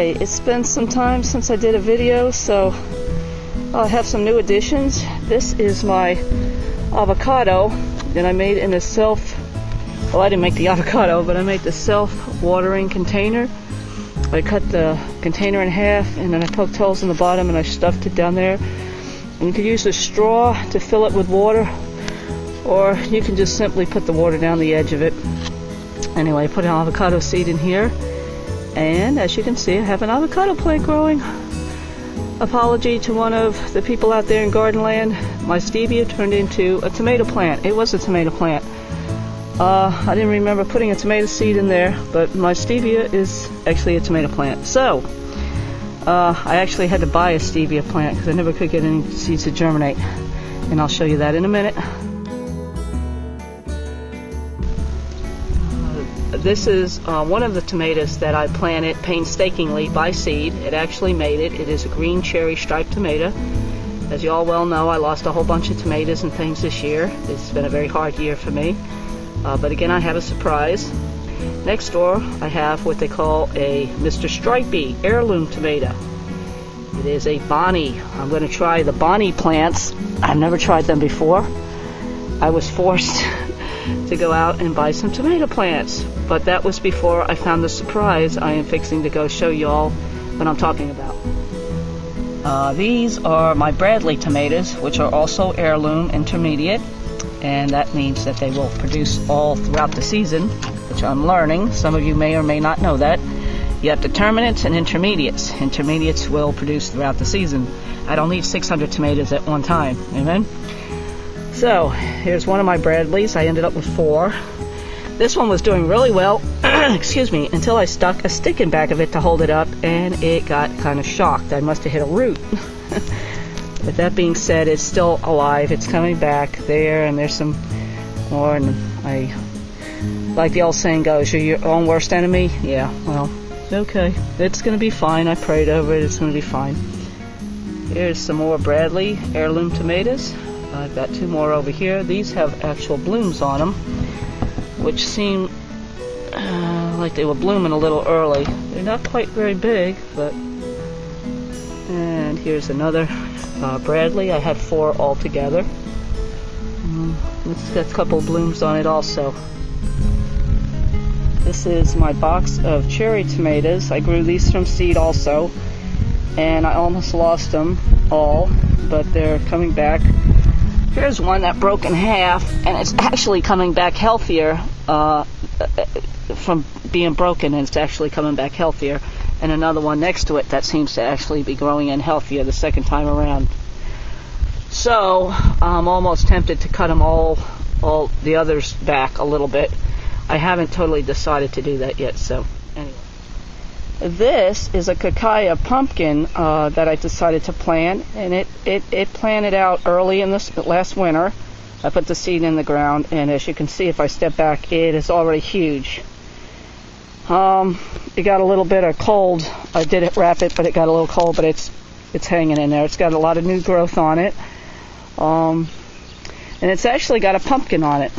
Okay, it's been some time since I did a video, so I have some new additions. This is my avocado that I made in a well, I didn't make the avocado, but I made the self-watering container. I cut the container in half and then I poked holes in the bottom and I stuffed it down there. And you can use a straw to fill it with water, or you can just simply put the water down the edge of it. Anyway, I put an avocado seed in here, and as you can see, I have an avocado plant growing. Apology to one of the people out there in garden land. My stevia turned into a tomato plant. It was a tomato plant. I didn't remember putting a tomato seed in there, but my stevia is actually a tomato plant. So, I actually had to buy a stevia plant because I never could get any seeds to germinate. And I'll show you that in a minute. This is one of the tomatoes that I planted painstakingly by seed. It actually made it. It is a green cherry striped tomato. As you all well know, I lost a whole bunch of tomatoes and things this year. It's been a very hard year for me. But again, I have a surprise. Next door, I have what they call a Mr. Stripey heirloom tomato. It is a Bonnie. I'm going to try the Bonnie plants. I've never tried them before. I was forced to go out and buy some tomato plants, but that was before I found the surprise I am fixing to go show you all what I'm talking about. These are my Bradley tomatoes, which are also heirloom intermediate, and that means that they will produce all throughout the season, which I'm learning. Some of you may or may not know that. You have determinants and intermediates. Intermediates will produce throughout the season. I don't need 600 tomatoes at one time. Amen? So, here's one of my Bradleys. I ended up with 4. This one was doing really well, excuse me, until I stuck a stick in back of it to hold it up, and it got kind of shocked. I must have hit a root. But that being said, it's still alive. It's coming back there, and there's some more. And I, like the old saying goes, you're your own worst enemy. Yeah, well, okay. It's going to be fine. I prayed over it. It's going to be fine. Here's some more Bradley heirloom tomatoes. I've got 2 more over here. These have actual blooms on them, which seem like they were blooming a little early. They're not quite very big, but... And here's another Bradley. I had 4 altogether. It's got a couple of blooms on it also. This is my box of cherry tomatoes. I grew these from seed also, and I almost lost them all, but they're coming back. Here's one that broke in half, and it's actually coming back healthier from being broken, and it's actually coming back healthier. And another one next to it that seems to actually be growing in healthier the second time around. So I'm almost tempted to cut them all the others back a little bit. I haven't totally decided to do that yet, so anyway. This is a cacao pumpkin that I decided to plant, and it planted out early in this last winter. I put the seed in the ground, and as you can see, if I step back, it is already huge. It got a little bit of cold. I did wrap it, but it got a little cold, but it's hanging in there. It's got a lot of new growth on it, and it's actually got a pumpkin on it,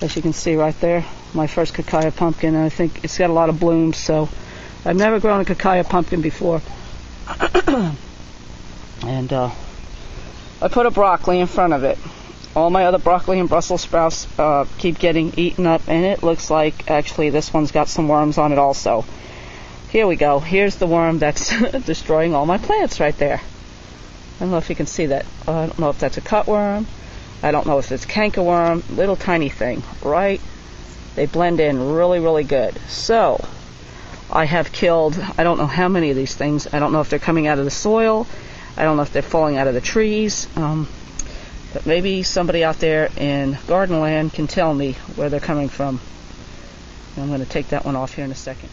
as you can see right there. My first cacao pumpkin, and I think it's got a lot of blooms, so I've never grown a cacao pumpkin before. And I put a broccoli in front of it. All my other broccoli and Brussels sprouts keep getting eaten up, and it looks like actually this one's got some worms on it also. Here we go. Here's the worm that's destroying all my plants right there. I don't know if you can see that. I don't know if that's a cutworm. I don't know if it's cankerworm. Little tiny thing, right? They blend in really, really good. So, I have killed, I don't know how many of these things. I don't know if they're coming out of the soil. I don't know if they're falling out of the trees. But maybe somebody out there in garden land can tell me where they're coming from. I'm going to take that one off here in a second.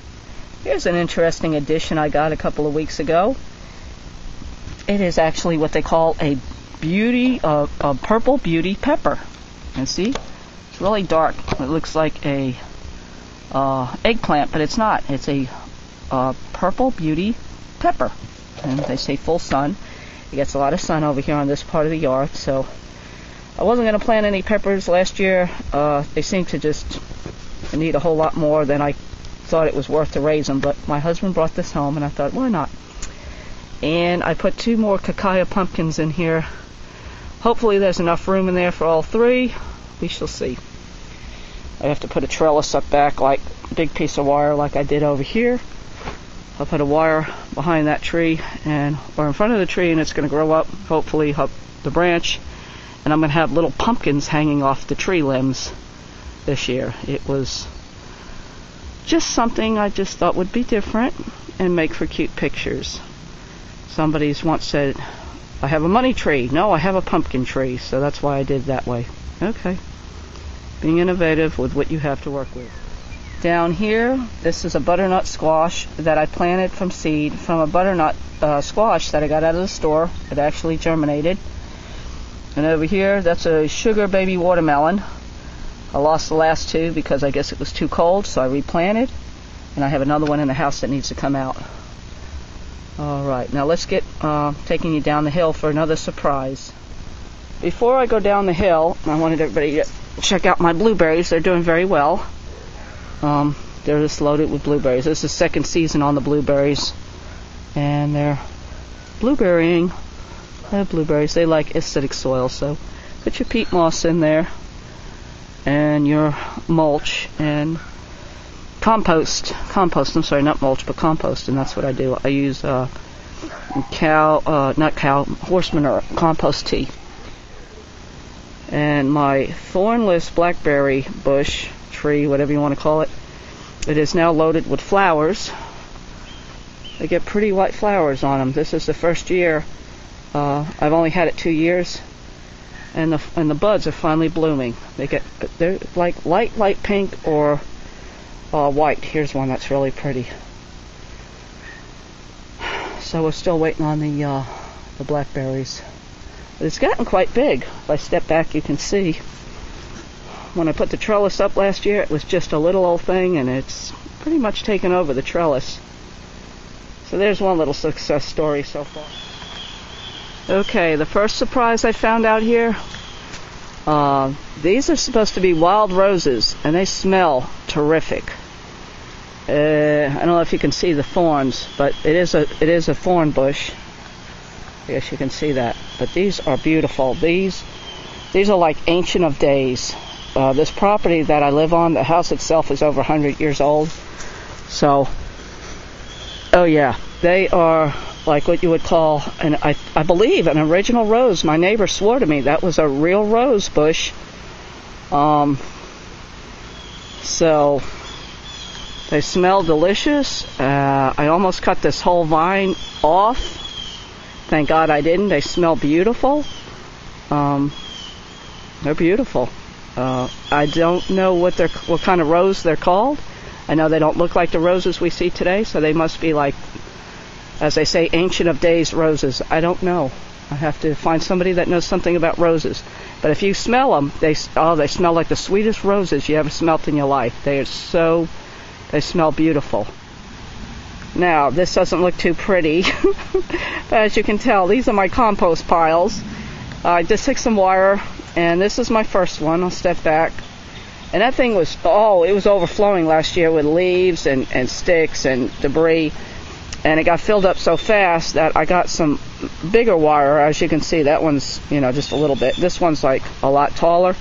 Here's an interesting addition I got a couple of weeks ago. It is actually what they call a purple beauty pepper. And see? It's really dark. It looks like a eggplant, but it's not. It's a purple beauty pepper. And they say full sun. It gets a lot of sun over here on this part of the yard, so I wasn't going to plant any peppers last year. They seem to just need a whole lot more than I thought it was worth to raise them, but my husband brought this home, and I thought, why not? And I put 2 more cacao pumpkins in here. Hopefully there's enough room in there for all 3. We shall see. I have to put a trellis up back, like a big piece of wire like I did over here. I'll put a wire behind that tree or in front of the tree, and it's going to grow up, hopefully up the branch. And I'm going to have little pumpkins hanging off the tree limbs this year. It was just something I just thought would be different and make for cute pictures. Somebody's once said, I have a money tree. No, I have a pumpkin tree. So that's why I did that way. Okay. Being innovative with what you have to work with. Down here, this is a butternut squash that I planted from seed from a butternut squash that I got out of the store. It actually germinated. And over here, that's a sugar baby watermelon. I lost the last 2 because I guess it was too cold, so I replanted. And I have another one in the house that needs to come out. Alright, now let's get taking you down the hill for another surprise. Before I go down the hill, I wanted everybody to check out my blueberries. They're doing very well. They're just loaded with blueberries. This is the 2nd season on the blueberries. And they're blueberrying. I have blueberries. They like acidic soil, so put your peat moss in there. And your mulch and compost, I'm sorry, not mulch, but compost, and that's what I do. I use horse manure, compost tea. And my thorn-less blackberry bush, tree, whatever you want to call it, it is now loaded with flowers. They get pretty white flowers on them. This is the first year. I've only had it 2 years. And the buds are finally blooming. They're like light pink or white. Here's one that's really pretty. So we're still waiting on the blackberries. But it's gotten quite big. If I step back, you can see. When I put the trellis up last year, it was just a little old thing, and it's pretty much taken over the trellis. So there's one little success story so far. Okay, the first surprise I found out here, these are supposed to be wild roses, and they smell terrific. I don't know if you can see the thorns, but it is a thorn bush. I guess you can see that. But these are beautiful. These are like ancient of days. This property that I live on, the house itself is over 100 years old. So, oh yeah, they are like what you would call, and I believe, an original rose. My neighbor swore to me that was a real rose bush. So they smell delicious. I almost cut this whole vine off. Thank God I didn't. They smell beautiful. They're beautiful. I don't know what kind of rose they're called. I know they don't look like the roses we see today, so they must be like, as they say, ancient of days roses. I don't know. I have to find somebody that knows something about roses. But if you smell them, they smell like the sweetest roses you ever smelt in your life. They smell beautiful. Now, this doesn't look too pretty. But as you can tell, these are my compost piles. I just took some wire, and this is my first one. I'll step back. And that thing was, it was overflowing last year with leaves and sticks and debris. And it got filled up so fast that I got some bigger wire. As you can see, that one's, just a little bit. This one's like a lot taller.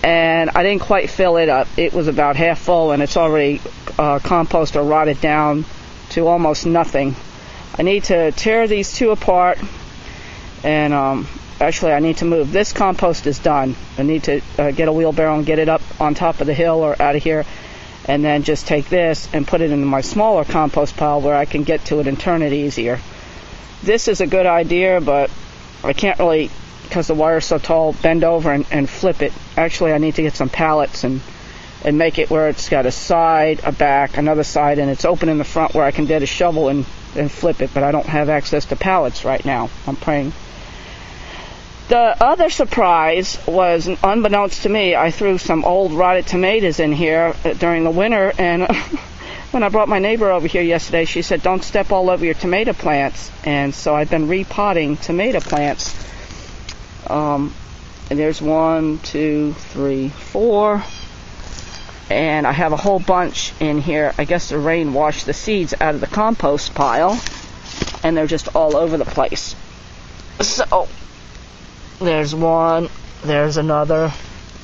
And I didn't quite fill it up. It was about half full, and it's already compost or rotted down to almost nothing. I need to tear these 2 apart. And actually, I need to move. This compost is done. I need to get a wheelbarrow and get it up on top of the hill or out of here. And then just take this and put it into my smaller compost pile where I can get to it and turn it easier. This is a good idea, but I can't really, because the wire's so tall, bend over and flip it. Actually, I need to get some pallets and make it where it's got a side, a back, another side, and it's open in the front where I can get a shovel and flip it, but I don't have access to pallets right now. I'm praying. The other surprise was, unbeknownst to me, I threw some old rotted tomatoes in here during the winter, and when I brought my neighbor over here yesterday, she said, don't step all over your tomato plants. And so I've been repotting tomato plants. And there's 1, 2, 3, 4. And I have a whole bunch in here. I guess the rain washed the seeds out of the compost pile, and they're just all over the place. So there's one, there's another,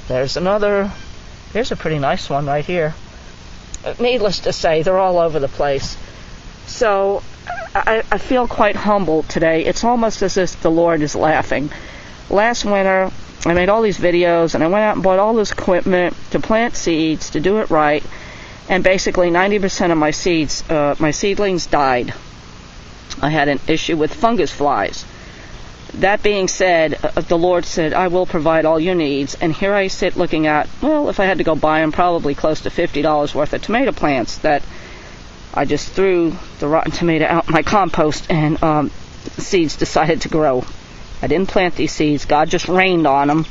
there's another. Here's a pretty nice one right here. Needless to say, they're all over the place. So I feel quite humbled today. It's almost as if the Lord is laughing. Last winter, I made all these videos, and I went out and bought all this equipment to plant seeds, to do it right, and basically 90% of my seeds, my seedlings died. I had an issue with fungus flies. That being said, the Lord said, I will provide all your needs, and here I sit looking at, well, if I had to go buy them, probably close to $50 worth of tomato plants that I just threw the rotten tomato out in my compost, and seeds decided to grow. I didn't plant these seeds. God just rained on them,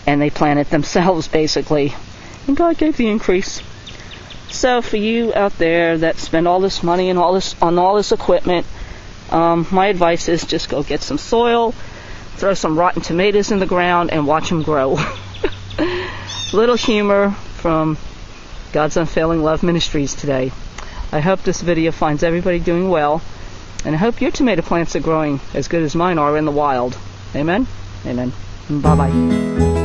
and they planted themselves, basically. And God gave the increase. So for you out there that spend all this money and all this equipment, my advice is just go get some soil, throw some rotten tomatoes in the ground, and watch them grow. Little humor from God's Unfailing Love Ministries today. I hope this video finds everybody doing well. And I hope your tomato plants are growing as good as mine are in the wild. Amen? Amen. Bye-bye.